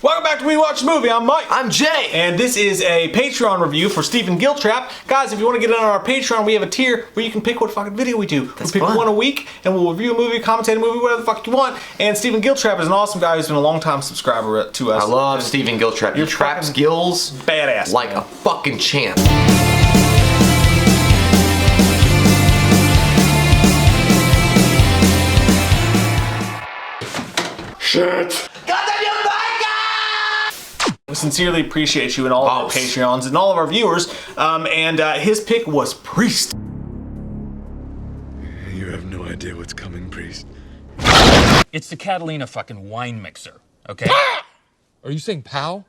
Welcome back to We Watch the Movie. I'm Mike. I'm Jay. And this is a Patreon review for Stephen Giltrap. Guys, if you want to get in on our Patreon, we have a tier where you can pick what fucking video we do. That's we pick fun. one a week, and we'll review a movie, commentate a movie, whatever the fuck you want. And Stephen Giltrap is an awesome guy who's been a long-time subscriber to us. I love Stephen Giltrap. He traps gills badass, like man. a fucking champ. Shit. We sincerely appreciate you and all of our Patreons and all of our viewers. His pick was Priest. You have no idea what's coming, Priest. It's the Catalina fucking wine mixer, okay? Are you saying POW?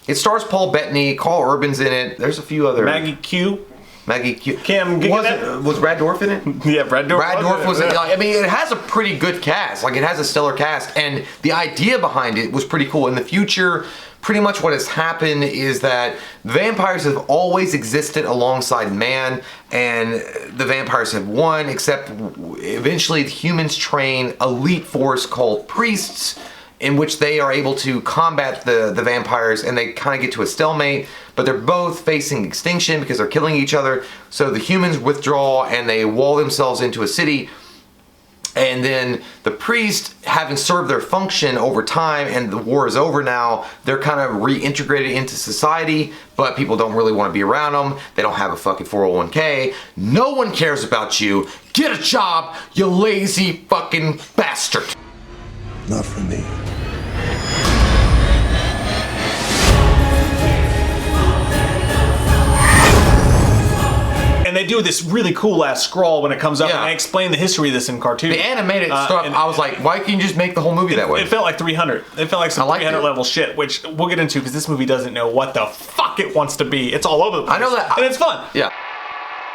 It stars Paul Bettany, Carl Urban's in it. There's a few other. Maggie Q. Cam, was Brad Dourif in it? Yeah, Brad Dourif. Brad Dourif was in it. I mean, it has a pretty good cast. Like, it has a stellar cast, and the idea behind it was pretty cool. In the future, pretty much what has happened is that vampires have always existed alongside man, and the vampires have won, except eventually the humans train elite force called priests, in which they are able to combat the vampires, and they kind of get to a stalemate, but they're both facing extinction because they're killing each other. So the humans withdraw and they wall themselves into a city, and then the priest, having served their function over time and the war is over now, they're kind of reintegrated into society, but people don't really want to be around them. They don't have a fucking 401k. No one cares about you. Get a job, you lazy fucking bastard. Not for me. And they do this really cool ass scroll when it comes up, Yeah. and I explain the history of this in cartoon. The animated stuff, and I was like, why can't you just make the whole movie that way? It felt like 300. It felt like some 300 level shit, which we'll get into because this movie doesn't know what the fuck it wants to be. It's all over the place. I know that. And it's fun. Yeah.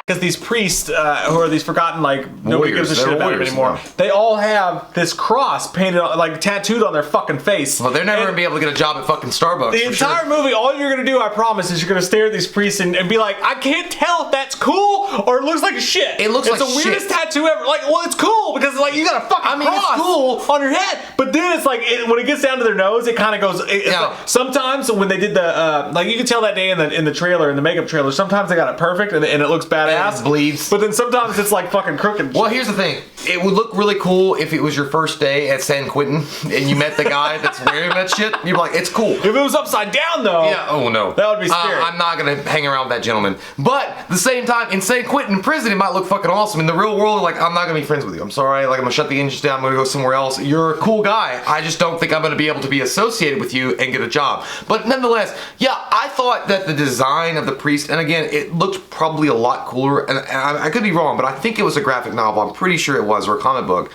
Because these priests, who are these forgotten, like, nobody gives a shit about them anymore. Yeah. They all have this cross painted, like, tattooed on their fucking face. Well, they're never going to be able to get a job at fucking Starbucks. The entire movie, all you're going to do, I promise, is you're going to stare at these priests and be like, I can't tell if that's cool or it looks like shit. It looks like shit. It's the weirdest tattoo ever. Like, well, it's cool because, like, you got a fucking cross it's cool on your head. But then it's like, when it gets down to their nose, it kind of goes, like, sometimes when they did the, like, you can tell that day in the trailer, in the makeup trailer, sometimes they got it perfect and it looks badass. And it bleeds. But then sometimes it's like fucking crooked. Well, here's the thing. It would look really cool if it was your first day at San Quentin and you met the guy that's wearing that shit. You'd be like, it's cool. If it was upside down, though. Yeah, oh no. That would be scary. I'm not going to hang around with that gentleman. But at the same time, in San Quentin prison, it might look fucking awesome. In the real world, like, I'm not going to be friends with you. I'm sorry. Like, I'm going to shut the engines down. I'm going to go somewhere else. You're a cool guy. I just don't think I'm going to be able to be associated with you and get a job. But nonetheless, yeah, I thought that the design of the priest, and again, it looked probably a lot cooler, and I could be wrong, but I think it was a graphic novel. I'm pretty sure it was, or a comic book.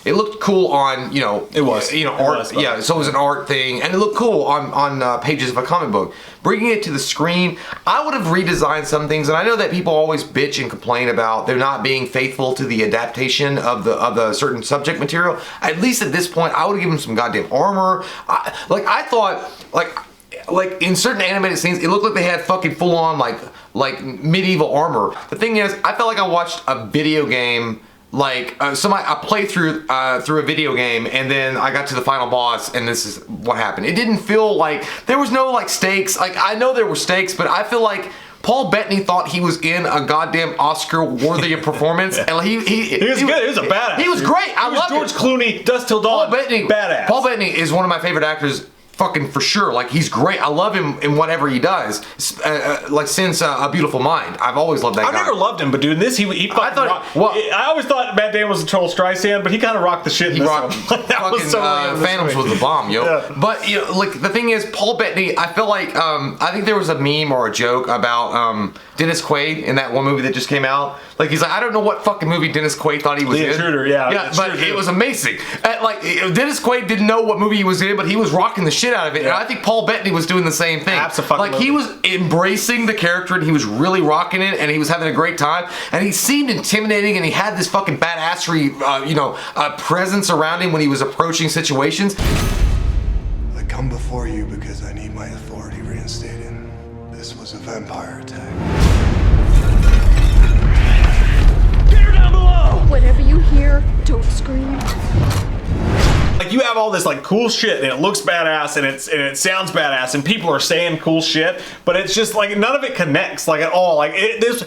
It looked cool on, you know, it was, you know, art. Yeah, so it was an art thing, and it looked cool on pages of a comic book. Bringing it to the screen, I would have redesigned some things, and I know that people always bitch and complain about there not being faithful to the adaptation of the certain subject material. At least at this point, I would have given them some goddamn armor. I thought, like in certain animated scenes, it looked like they had fucking full on like medieval armor. The thing is, I felt like I watched a video game. Like I played through a video game, and then I got to the final boss, and this is what happened. It didn't feel like there was no like stakes. Like, I know there were stakes, but I feel like Paul Bettany thought he was in a goddamn Oscar-worthy performance, and he was good. He was a badass. He was great. I loved George Clooney, Dust Till Dawn. Paul Bettany, badass. Paul Bettany is one of my favorite actors. Fucking for sure. Like, he's great. I love him in whatever he does. Like, since A Beautiful Mind, I've always loved that guy. I've never loved him, but dude, in this he fucking rocked. I always thought Matt Damon was a total Streisand, but he kind of rocked the shit in this one. That was so Phantoms was the bomb, yo. Yeah. But, you know, like, the thing is, Paul Bettany, I feel like, I think there was a meme or a joke about Dennis Quaid in that one movie that just came out. Like, he's like, I don't know what fucking movie Dennis Quaid thought he was in. The Intruder, yeah. Yeah, but it was amazing. Like, Dennis Quaid didn't know what movie he was in, but he was rocking the shit out of it. Yeah. And I think Paul Bettany was doing the same thing. Absolutely. Like, he was embracing the character, and he was really rocking it, and he was having a great time. And he seemed intimidating, and he had this fucking badassery, presence around him when he was approaching situations. I come before you because I need my authority reinstated. This was a vampire attack. Whatever you hear, don't scream. Like you have all this like cool shit, and it looks badass, and it sounds badass, and people are saying cool shit, but it's just like none of it connects like at all. Like there's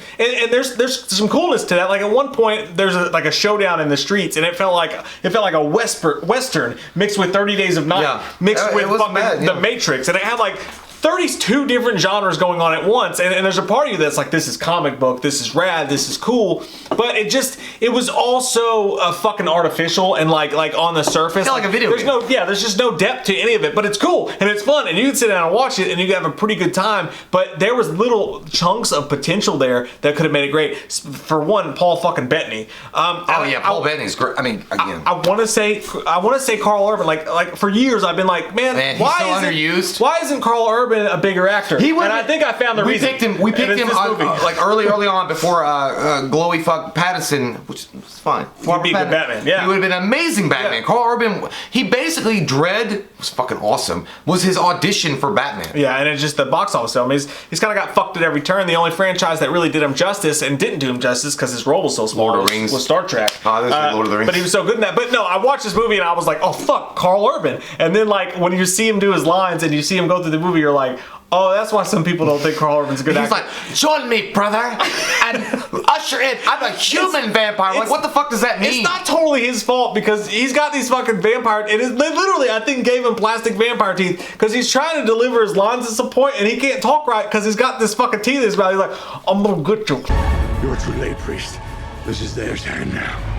some coolness to that. Like at one point there's a showdown in the streets, and it felt like a western mixed with 30 Days of Night, mixed with fucking The Matrix, and it had like 32 different genres going on at once, and there's a part of you that's like, this is comic book, this is rad, this is cool, but it was also fucking artificial and like on the surface. Like a video game. There's just no depth to any of it, but it's cool and it's fun, and you can sit down and watch it and you can have a pretty good time, but there was little chunks of potential there that could have made it great. For one, Paul fucking Bettany. Paul Bettany's great. I mean, again, I want to say Carl Urban. Like for years I've been like, man why underused? Why isn't Carl Urban a bigger actor? And I think I found the reason. We picked him like early on before glowy fuck Pattinson, which was fine. He'd be a good Batman. Yeah, he would have been an amazing Batman. Yeah. Carl Urban, he basically Dredd was fucking awesome. Was his audition for Batman? Yeah, and it's just the box office film. He's kind of got fucked at every turn. The only franchise that really did him justice and didn't do him justice because his role was so small was Star Trek. Oh, there's Lord of the Rings. But he was so good in that. But no, I watched this movie and I was like, oh fuck, Carl Urban. And then like when you see him do his lines and you see him go through the movie, you're like, oh, that's why some people don't think Carl Urban's a good actor. He's like, join me, brother, and usher in. I'm a human vampire. Like, what the fuck does that mean? It's not totally his fault because he's got these fucking vampire. They literally, I think, gave him plastic vampire teeth because he's trying to deliver his lines at some point and he can't talk right because he's got this fucking teeth in his mouth. He's like, I'm gonna get you. You're too late, priest. This is their time now.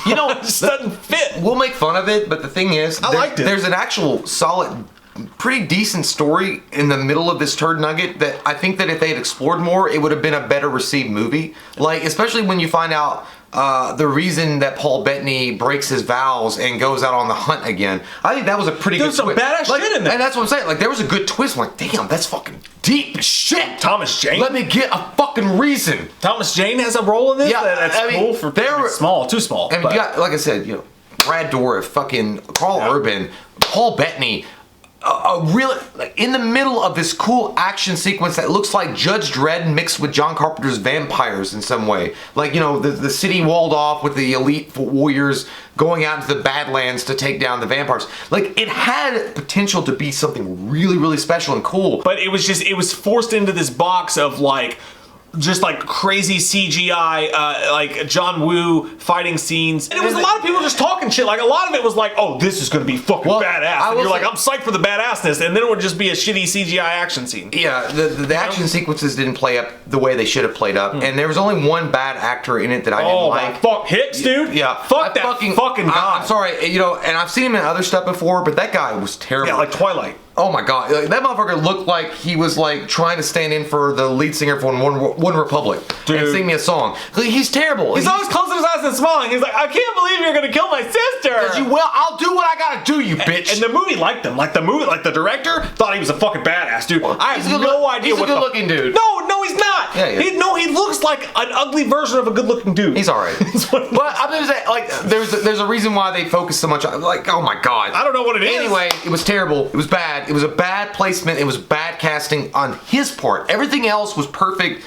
You know, it just doesn't fit. We'll make fun of it, but the thing is, there's an actual solid, pretty decent story in the middle of this turd nugget that I think that if they had explored more, it would have been a better received movie. Like, especially when you find out the reason that Paul Bettany breaks his vows and goes out on the hunt again. I think that was a pretty good twist. There's some badass shit in there. And that's what I'm saying. Like, there was a good twist. I'm like, damn, that's fucking deep as shit. Thomas Jane. Let me get a fucking reason. Thomas Jane has a role in this? Yeah, that's cool for small, too small. I mean, you got, like I said, you know, Brad Dourif, fucking Carl Urban, Paul Bettany, really, like, in the middle of this cool action sequence that looks like Judge Dredd mixed with John Carpenter's vampires in some way. Like, you know, the city walled off with the elite warriors going out into the Badlands to take down the vampires. Like, it had potential to be something really, really special and cool. But it was forced into this box of like, just like crazy CGI, like John Woo fighting scenes. And it was a lot of people just talking shit. Like a lot of it was like, oh, this is gonna be fucking badass. And you're like, I'm psyched for the badassness. And then it would just be a shitty CGI action scene. Yeah, the action sequences didn't play up the way they should have played up. And there was only one bad actor in it that I didn't like. Fuck Hicks, dude. Yeah. Fuck that fucking guy. I'm sorry, you know, and I've seen him in other stuff before, but that guy was terrible. Yeah, like Twilight. Oh my god, that motherfucker looked like he was like trying to stand in for the lead singer for One Republic and sing me a song. He's terrible. He's always closing his eyes and smiling. He's like, I can't believe you're gonna kill my sister. Because you will. I'll do what I gotta do, you bitch. And the movie liked him. Like the director thought he was a fucking badass, dude. I have no idea what. He's a good-looking dude. No, he's not. Yeah. He looks like an ugly version of a good-looking dude. He's alright. But I'm just saying, like, there's a reason why they focus so much on, like, oh my god. I don't know what it is. Anyway, it was terrible. It was bad. It was a bad placement. It was bad casting on his part. Everything else was perfect.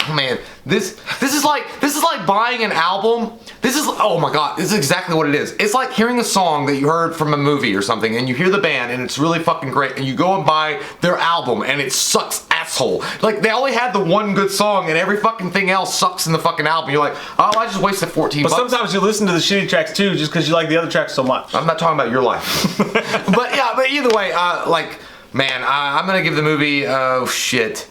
Oh man, this is like buying an album. Oh my god, this is exactly what it is. It's like hearing a song that you heard from a movie or something, and you hear the band and it's really fucking great, and you go and buy their album and it sucks asshole. Like they only had the one good song and every fucking thing else sucks in the fucking album. You're like, oh, I just wasted 14 bucks. But sometimes you listen to the shitty tracks too, just because you like the other tracks so much. I'm not talking about your life. but either way, like, man, I'm gonna give the movie, oh shit.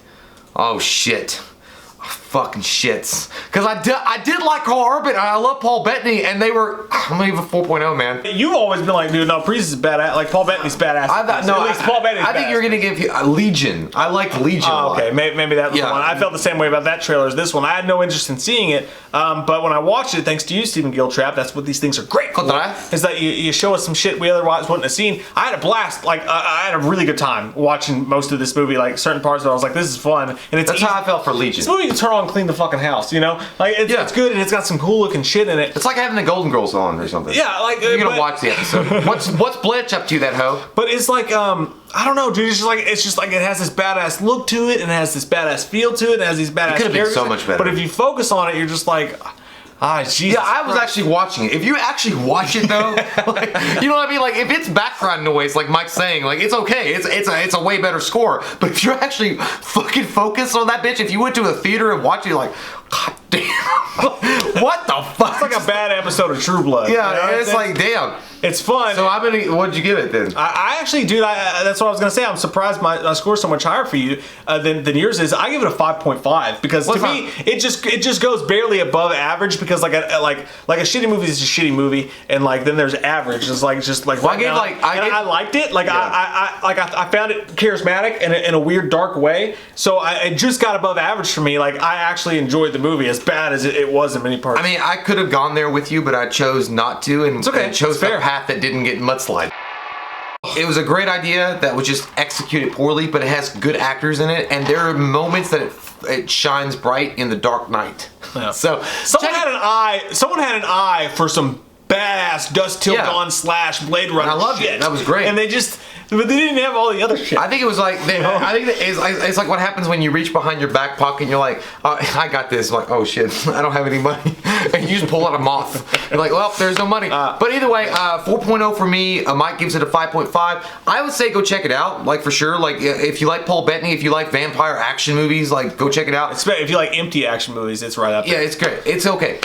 Fucking shits. Because I did like Carl Urban and I love Paul Bettany, and they were, I'm gonna give a 4.0, man. You've always been like, dude, no, Priest is badass. Like Paul Bettany's badass. I think you're gonna give you Legion. I liked Legion a lot. Okay, maybe that was the one. I felt the same way about that trailer as this one. I had no interest in seeing it, but when I watched it, thanks to you, Stephen Giltrap, that's what these things are great for. Is that you show us some shit we otherwise wouldn't have seen. I had a blast. Like I had a really good time watching most of this movie. Like certain parts of it, I was like, this is fun, and it's that's how I felt for Legion. This movie you can turn on and clean the fucking house, you know? Like, it's good and it's got some cool looking shit in it. It's like having the Golden Girls on or something. Yeah, like you're gonna watch the episode. What's Blanche up to, that hoe? But it's like, I don't know, dude. It's just like it has this badass look to it, and it has this badass feel to it, and it has these badass. It could have been so much better. But if you focus on it, you're just like, Jesus. Yeah, I was actually watching it. If you actually watch it though, like, you know what I mean? Like if it's background noise, like Mike's saying, like it's okay. It's a way better score. But if you're actually fucking focused on that bitch, if you went to a theater and watched it, you're like, God damn, what the fuck? It's like a bad episode of True Blood. Yeah, you know? it's like, damn. It's fun. So what'd you give it then? I actually, dude, that's what I was gonna say. I'm surprised my score's so much higher for you than yours is. I give it a 5.5 because to me it just goes barely above average because like a shitty movie is a shitty movie, and like then there's average. It's like just like well, I liked it. Like yeah. I found it charismatic in a weird dark way. So it just got above average for me. Like I actually enjoyed the movie as bad as it was in many parts. I mean, I could have gone there with you, but I chose not to, and, it's okay. and chose the path that didn't get mudslide. It was a great idea that was just executed poorly, but it has good actors in it, and there are moments that it shines bright in the dark night. Yeah. So someone had an eye for some badass Dust Till Dawn / Blade Runner. And I loved shit. it. That was great. And but they didn't have all the other shit. I think it was like, I think it's like what happens when you reach behind your back pocket and you're like, I got this. I'm like, oh shit, I don't have any money. And you just pull out a moth. You're like, well, there's no money. But either way, 4.0 for me. Mike gives it a 5.5. I would say go check it out, like for sure. Like if you like Paul Bettany, if you like vampire action movies, like go check it out. If you like empty action movies, it's right up there. Yeah, it's great. It's okay.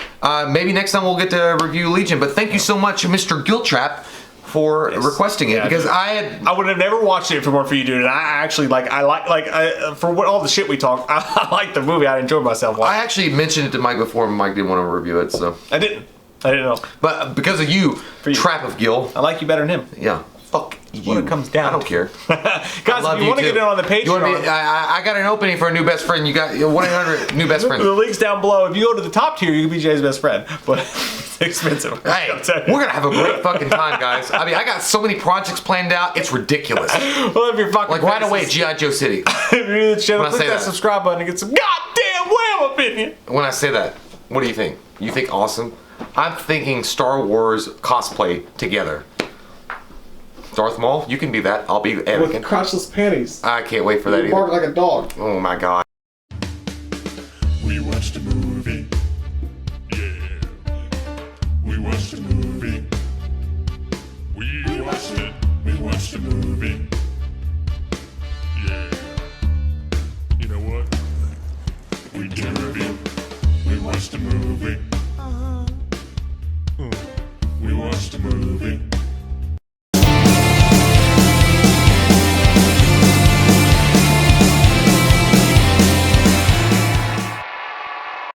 Maybe next time we'll get to review Legion. But thank you so much, Mr. Giltrap, for requesting it, because I would have never watched it if it weren't for you, dude. And I actually for what all the shit we talk, I like the movie. I enjoyed myself watching. I actually mentioned it to Mike before, and Mike didn't want to review it, so I didn't know. But because of you, Trap of Gil, I like you better than him. Yeah. Fuck you. When it comes down, I don't care. Guys, if you want to get in on the Patreon, I got an opening for a new best friend. You got 1-800 new best friend. The link's down below. If you go to the top tier, you can be Jay's best friend, but it's expensive. Hey, we're gonna have a great fucking time, guys. I mean, I got so many projects planned out. It's ridiculous. Well, if you're fucking like right away, G.I. Joe City. If you're new to the channel, click that subscribe button and get some goddamn wham opinion. When I say that, what do you think? You think awesome? I'm thinking Star Wars cosplay together. Darth Maul, you can be that. I'll be Anakin. With crotchless panties. I can't wait for that either. Bark like a dog. Oh my god.